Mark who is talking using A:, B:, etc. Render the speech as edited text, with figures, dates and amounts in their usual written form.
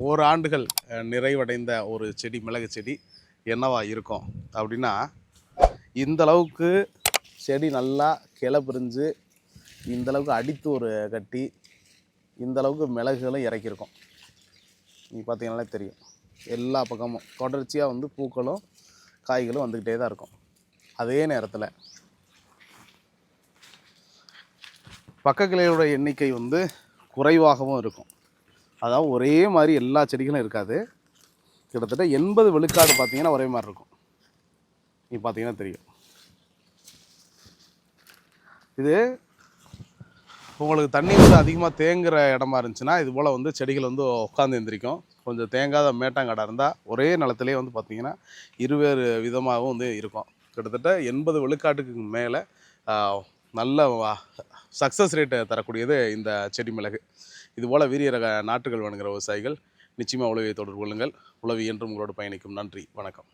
A: ஓராண்டுகள் நிறைவடைந்த ஒரு செடி, மிளகு செடி என்னவா இருக்கும் அப்படின்னா, இந்த அளவுக்கு செடி நல்லா கிளை பிரிஞ்சு இந்த அளவுக்கு அடித்து ஒரு கட்டி இந்த அளவுக்கு மிளகுகளும் இறக்கியிருக்கும். நீங்கள் பார்த்தீங்கன்னாலே தெரியும். எல்லா பக்கமும் தொடர்ச்சியாக வந்து பூக்களும் காய்களும் வந்துக்கிட்டே தான் இருக்கும். அதே நேரத்தில் பக்க கிளைகளோட எண்ணிக்கை வந்து குறைவாகவும் இருக்கும். அதாவது ஒரே மாதிரி எல்லா செடிகளும் இருக்காது. கிட்டத்தட்ட 80 விழுக்காடு பார்த்தீங்கன்னா ஒரே மாதிரி இருக்கும். நீங்கள் பார்த்தீங்கன்னா தெரியும். இது உங்களுக்கு தண்ணி வந்து அதிகமாக தேங்குகிற இடமா இருந்துச்சுன்னா இது போல் வந்து செடிகள் வந்து உட்காந்து எழுந்திரிக்கும். கொஞ்சம் தேங்காத மேட்டாங்காடாக இருந்தால் ஒரே நிலத்திலே வந்து பார்த்திங்கன்னா இருவேறு விதமாகவும் வந்து இருக்கும். கிட்டத்தட்ட 80 விழுக்காட்டுக்கு மேலே நல்ல சக்ஸஸ் ரேட்டை தரக்கூடியது இந்த செடி மிளகு. இதுபோல் வீரிய ரக நாட்டுகள் வேணுங்கிற விவசாயிகள் நிச்சயமாக உழவியை தொடர்பு கொள்ளுங்கள். உழவி என்றும் உங்களோடு பயணிக்கும். நன்றி, வணக்கம்.